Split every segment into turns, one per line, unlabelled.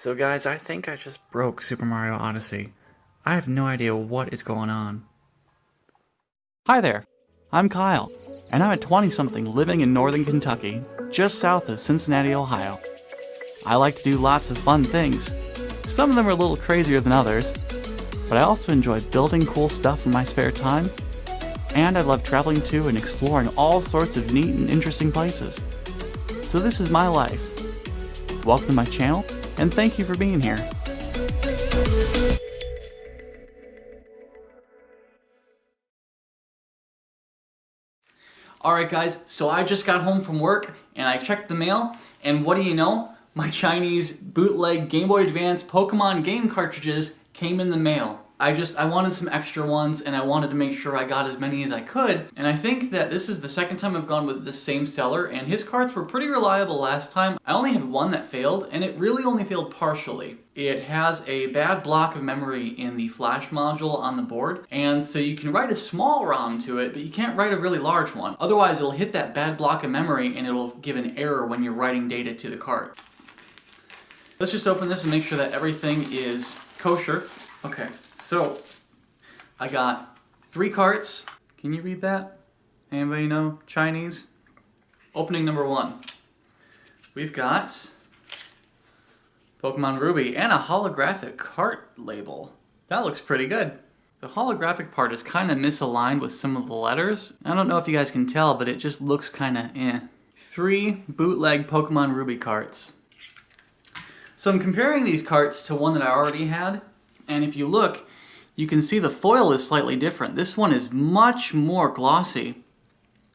So guys, I think I just broke Super Mario Odyssey. I have no idea what is going on.
Hi there, I'm Kyle, and I'm a 20-something living in northern Kentucky, just south of Cincinnati, Ohio. I like to do lots of fun things. Some of them are a little crazier than others, but I also enjoy building cool stuff in my spare time, and I love traveling to and exploring all sorts of neat and interesting places. So this is my life. Welcome to my channel, and thank you for being here.
Alright guys, so I just got home from work and I checked the mail, and what do you know? My Chinese bootleg Game Boy Advance Pokemon game cartridges came in the mail. I wanted some extra ones, and I wanted to make sure I got as many as I could, and I think that this is the second time I've gone with this same seller, and his carts were pretty reliable last time. I only had one that failed, and it really only failed partially. It has a bad block of memory in the flash module on the board, and so you can write a small ROM to it, but you can't write a really large one. Otherwise, it'll hit that bad block of memory, and it'll give an error when you're writing data to the cart. Let's just open this and make sure that everything is kosher. Okay, so I got 3 carts. Can you read that? Anybody know Chinese? Opening number 1. We've got Pokemon Ruby and a holographic cart label. That looks pretty good. The holographic part is kind of misaligned with some of the letters. I don't know if you guys can tell, but it just looks kind of eh. 3 bootleg Pokemon Ruby carts. So I'm comparing these carts to one that I already had, and if you look, you can see the foil is slightly different. This one is much more glossy,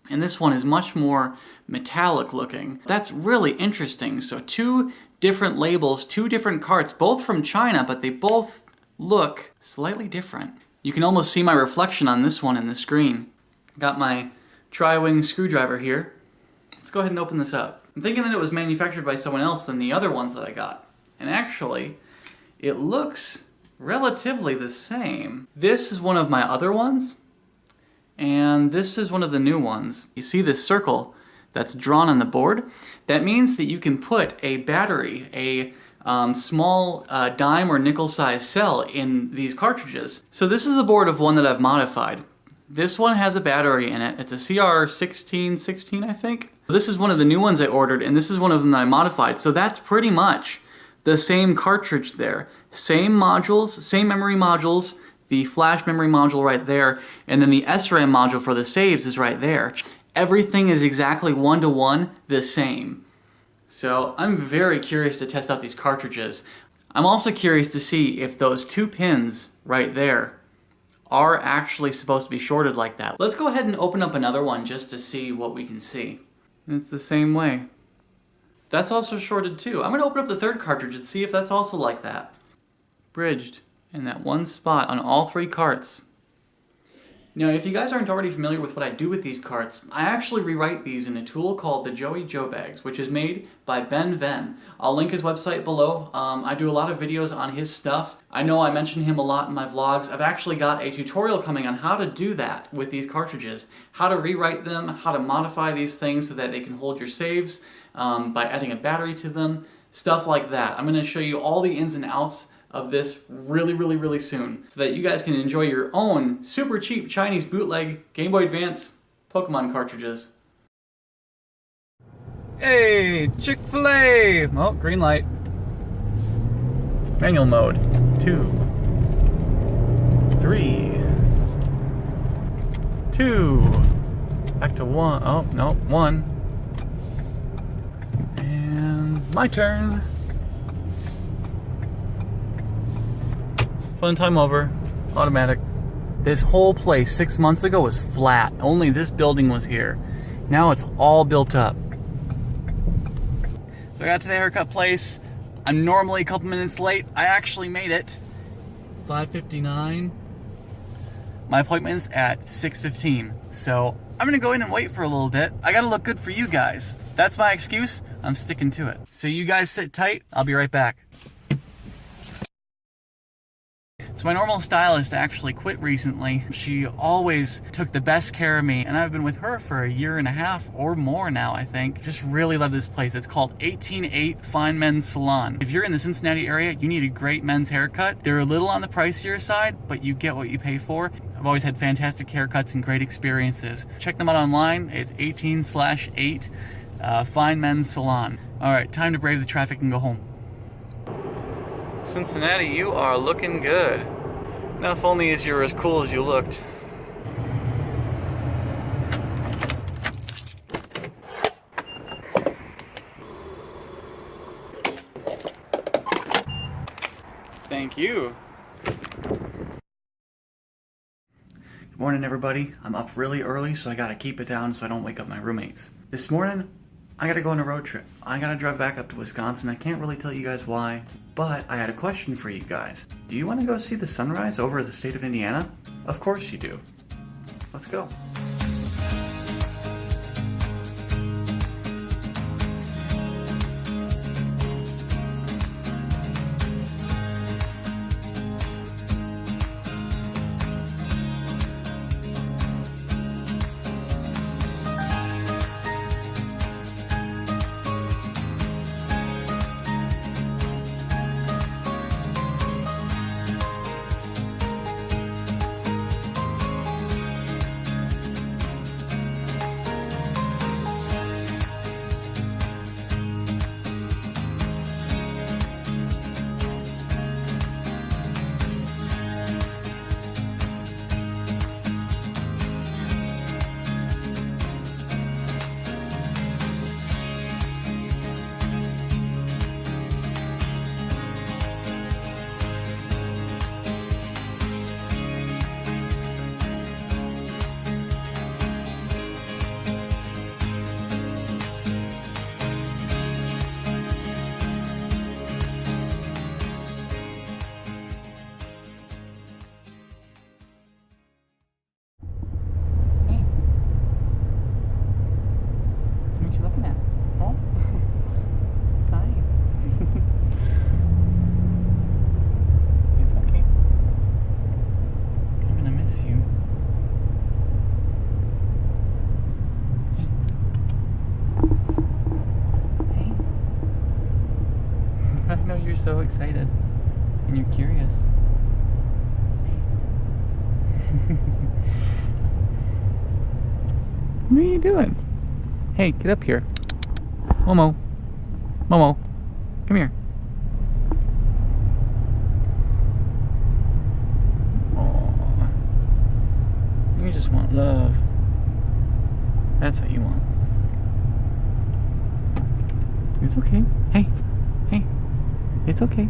and this one is much more metallic looking. That's really interesting. So 2 different labels, 2 different carts, both from China, but they both look slightly different. You can almost see my reflection on this one in the screen. Got my tri-wing screwdriver here. Let's go ahead and open this up. I'm thinking that it was manufactured by someone else than the other ones that I got. And actually, it looks relatively the same. This is one of my other ones, and this is one of the new ones. You see this circle that's drawn on the board? That means that you can put a battery, a small dime or nickel sized cell in these cartridges. So this is the board of one that I've modified. This one has a battery in it. It's a CR1616, I think. This is one of the new ones I ordered, and this is one of them that I modified. So that's pretty much the same cartridge there. Same modules, same memory modules, the flash memory module right there, and then the SRAM module for the saves is right there. Everything is exactly 1-to-1 the same. So I'm very curious to test out these cartridges. I'm also curious to see if those 2 pins right there are actually supposed to be shorted like that. Let's go ahead and open up another one just to see what we can see. And it's the same way. That's also shorted too. I'm going to open up the 3rd cartridge and see if that's also like that. Bridged in that one spot on all 3 carts. Now, if you guys aren't already familiar with what I do with these carts, I actually rewrite these in a tool called the joey-joebags, which is made by Ben Venn. I'll link his website below. I do a lot of videos on his stuff. I know I mention him a lot in my vlogs. I've actually got a tutorial coming on how to do that with these cartridges. How to rewrite them, how to modify these things so that they can hold your saves by adding a battery to them, stuff like that. I'm going to show you all the ins and outs of this really soon, so that you guys can enjoy your own super cheap Chinese bootleg Game Boy Advance Pokemon cartridges.
Hey, Chick-fil-A! Oh, green light. Manual mode. 2. 3. 2. Back to 1. Oh, no, 1. And my turn. Fun time over. Automatic. This whole place 6 months ago was flat. Only this building was here. Now it's all built up. So I got to the haircut place. I'm normally a couple minutes late. I actually made it. 5:59. My appointment's at 6:15. So I'm gonna go in and wait for a little bit. I gotta look good for you guys. That's my excuse. I'm sticking to it. So you guys sit tight. I'll be right back. So my normal stylist actually quit recently. She always took the best care of me, and I've been with her for a year and a half or more now, I think. Just really love this place. It's called 188 Fine Men's Salon. If you're in the Cincinnati area, you need a great men's haircut. They're a little on the pricier side, but you get what you pay for. I've always had fantastic haircuts and great experiences. Check them out online. It's 18/8 Fine Men's Salon. All right, time to brave the traffic and go home. Cincinnati, you are looking good. Now, if only you're as cool as you looked. Thank you.
Good morning, everybody. I'm up really early, so I gotta keep it down so I don't wake up my roommates. This morning, I gotta go on a road trip. I gotta drive back up to Wisconsin. I can't really tell you guys why, but I had a question for you guys. Do you want to go see the sunrise over the state of Indiana? Of course you do. Let's go.
You're so excited and you're curious. What are you doing? Hey, get up here. Momo. Momo. Come here. Aww. You just want love. That's what you want. It's okay. Hey. Hey. It's okay.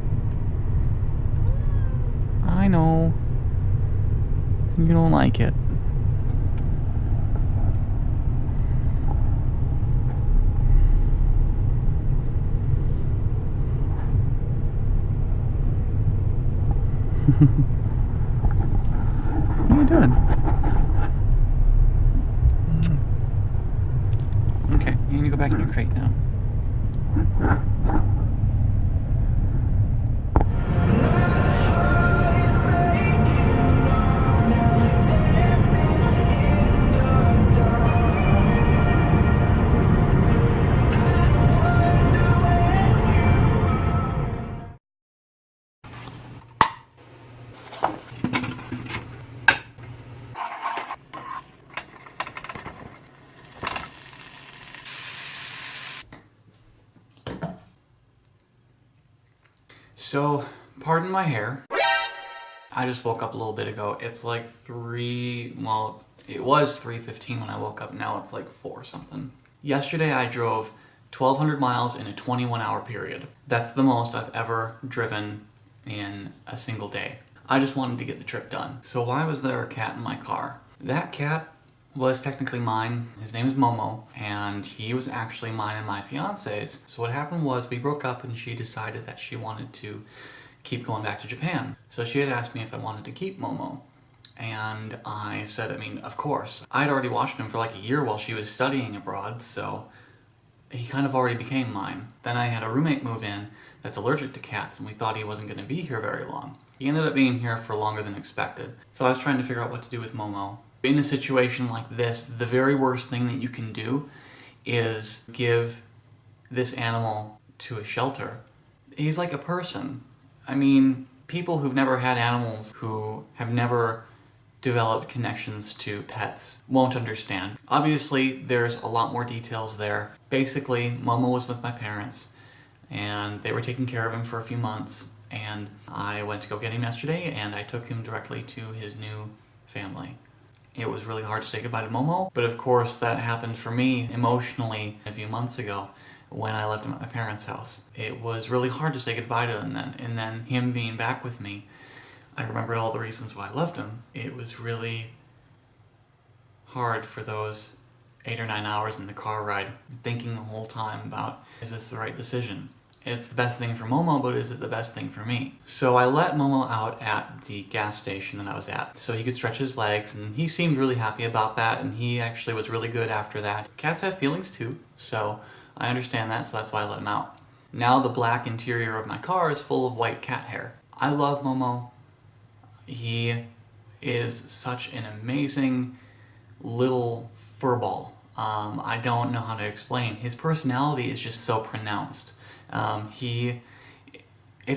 I know. You don't like it. What are you doing? Okay, you need to go back in your crate now.
So, pardon my hair. I just woke up a little bit ago. It's like it was 3:15 when I woke up. Now it's like 4 something. Yesterday I drove 1,200 miles in a 21-hour period. That's the most I've ever driven in a single day. I just wanted to get the trip done. So why was there a cat in my car? That cat was technically mine. His name is Momo, and he was actually mine and my fiance's. So what happened was we broke up and she decided that she wanted to keep going back to Japan. So she had asked me if I wanted to keep Momo. And I said, of course. I'd already watched him for like a year while she was studying abroad, so he kind of already became mine. Then I had a roommate move in that's allergic to cats, and we thought he wasn't going to be here very long. He ended up being here for longer than expected. So I was trying to figure out what to do with Momo. In a situation like this, the very worst thing that you can do is give this animal to a shelter. He's like a person. I mean, people who've never had animals, who have never developed connections to pets, won't understand. Obviously, there's a lot more details there. Basically, Momo was with my parents, and they were taking care of him for a few months, and I went to go get him yesterday, and I took him directly to his new family. It was really hard to say goodbye to Momo, but of course that happened for me emotionally a few months ago when I left him at my parents' house. It was really hard to say goodbye to him then, and then him being back with me, I remembered all the reasons why I loved him. It was really hard for those 8 or 9 hours in the car ride, thinking the whole time about, is this the right decision? It's the best thing for Momo, but is it the best thing for me? So I let Momo out at the gas station that I was at so he could stretch his legs, and he seemed really happy about that, and he actually was really good after that. Cats have feelings too, so I understand that, so that's why I let him out. Now the black interior of my car is full of white cat hair. I love Momo. He is such an amazing little furball. I don't know how to explain. His personality is just so pronounced. If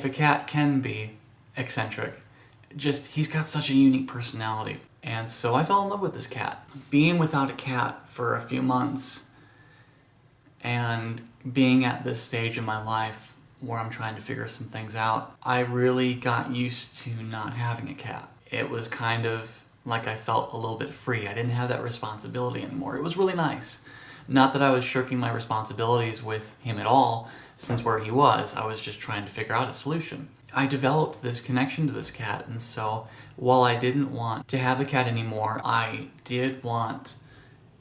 a cat can be eccentric, he's got such a unique personality. And so I fell in love with this cat. Being without a cat for a few months and being at this stage in my life where I'm trying to figure some things out, I really got used to not having a cat. It was kind of like I felt a little bit free. I didn't have that responsibility anymore. It was really nice. Not that I was shirking my responsibilities with him at all, since where he was, I was just trying to figure out a solution. I developed this connection to this cat, and so while I didn't want to have a cat anymore, I did want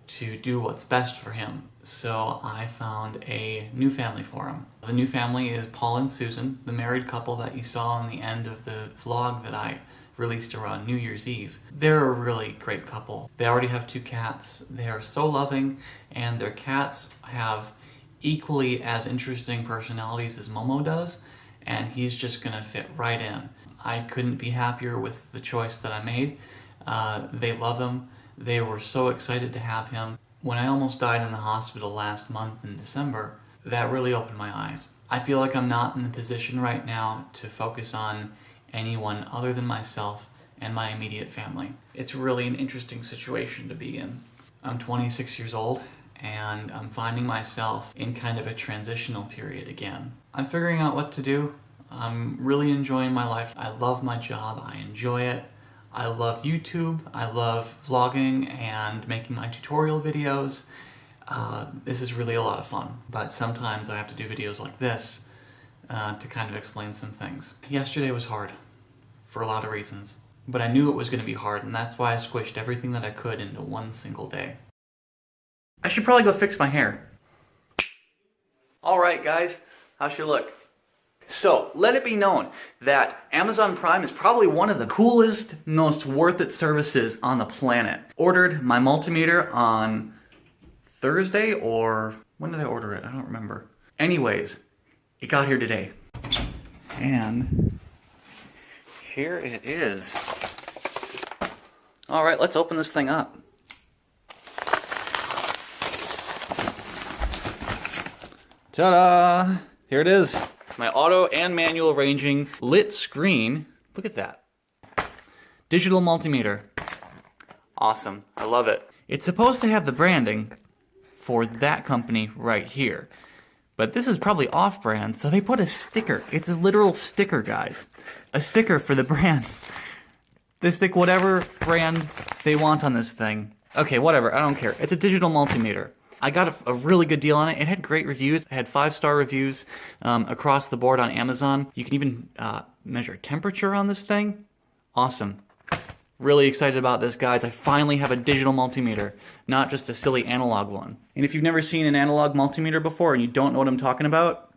to do what's best for him. So I found a new family for him. The new family is Paul and Susan, the married couple that you saw on the end of the vlog that I released around New Year's Eve. They're a really great couple. They already have 2 cats. They are so loving, and their cats have equally as interesting personalities as Momo does, and he's just gonna fit right in. I couldn't be happier with the choice that I made. They love him. They were so excited to have him. When I almost died in the hospital last month in December, that really opened my eyes. I feel like I'm not in the position right now to focus on anyone other than myself and my immediate family. It's really an interesting situation to be in. I'm 26 years old, and I'm finding myself in kind of a transitional period again. I'm figuring out what to do. I'm really enjoying my life. I love my job. I enjoy it. I love YouTube. I love vlogging and making my tutorial videos. This is really a lot of fun, but sometimes I have to do videos like this to kind of explain some things. Yesterday was hard for a lot of reasons, but I knew it was going to be hard, and that's why I squished everything that I could into one single day.
I should probably go fix my hair. Alright guys, how she look? So, let it be known that Amazon Prime is probably one of the coolest, most worth it services on the planet. Ordered my multimeter on Thursday, or when did I order it? I don't remember. Anyways, it got here today. And here it is. Alright, let's open this thing up. Ta-da! Here it is. My auto and manual ranging lit screen. Look at that. Digital multimeter. Awesome. I love it. It's supposed to have the branding for that company right here. But this is probably off-brand, so they put a sticker. It's a literal sticker, guys. A sticker for the brand. They stick whatever brand they want on this thing. Okay, whatever. I don't care. It's a digital multimeter. I got a really good deal on it. It had great reviews. It had 5-star reviews across the board on Amazon. You can even measure temperature on this thing. Awesome. Really excited about this, guys. I finally have a digital multimeter, not just a silly analog one. And if you've never seen an analog multimeter before and you don't know what I'm talking about,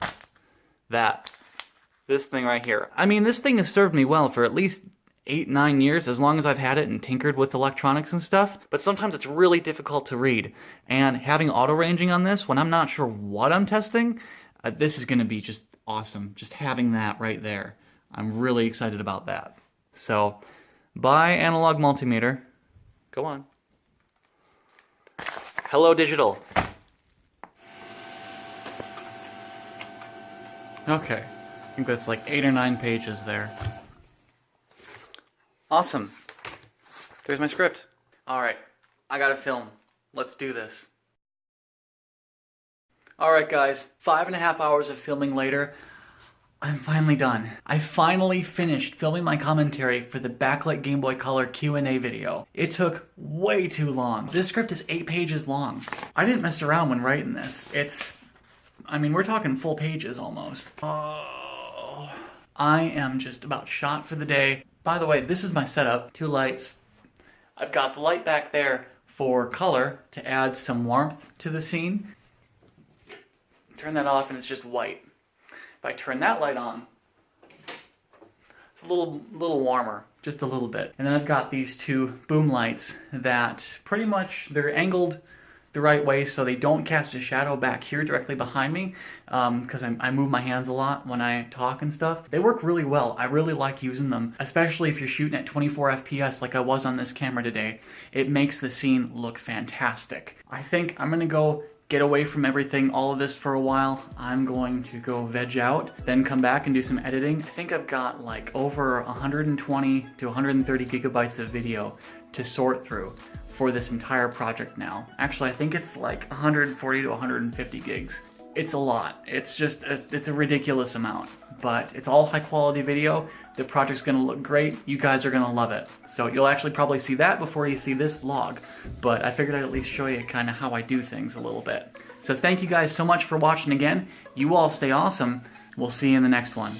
this thing right here. I mean, this thing has served me well for at least 8-9 years, as long as I've had it and tinkered with electronics and stuff, but sometimes it's really difficult to read. And having auto ranging on this, when I'm not sure what I'm testing, this is going to be just awesome. Just having that right there.
I'm really excited about that. So, bye Analog Multimeter. Go on. Hello Digital. Okay, I think that's like 8 or 9 pages there. Awesome. There's my script. Alright, I gotta film. Let's do this. Alright guys, 5.5 hours of filming later, I'm finally done. I finally finished filming my commentary for the backlit Game Boy Color Q&A video. It took way too long. This script is 8 pages long. I didn't mess around when writing this. We're talking full pages almost. Oh, I am just about shot for the day. By the way, this is my setup. 2 lights. I've got the light back there for color to add some warmth to the scene. Turn that off and it's just white. If I turn that light on, it's a little warmer, just a little bit. And then I've got these 2 boom lights that pretty much, they're angled the right way so they don't cast a shadow back here directly behind me, because I move my hands a lot when I talk and stuff. They work really well. I really like using them, especially if you're shooting at 24 FPS like I was on this camera today. It makes the scene look fantastic. I think I'm gonna go get away from everything, all of this for a while. I'm going to go veg out, then come back and do some editing. I think I've got like over 120 to 130 gigabytes of video to sort through for this entire project now. Actually, I think it's like 140 to 150 gigs. It's a lot. It's just, it's a ridiculous amount, but it's all high quality video. The project's gonna look great. You guys are gonna love it. So you'll actually probably see that before you see this vlog, but I figured I'd at least show you kind of how I do things a little bit. So thank you guys so much for watching again. You all stay awesome. We'll see you in the next one.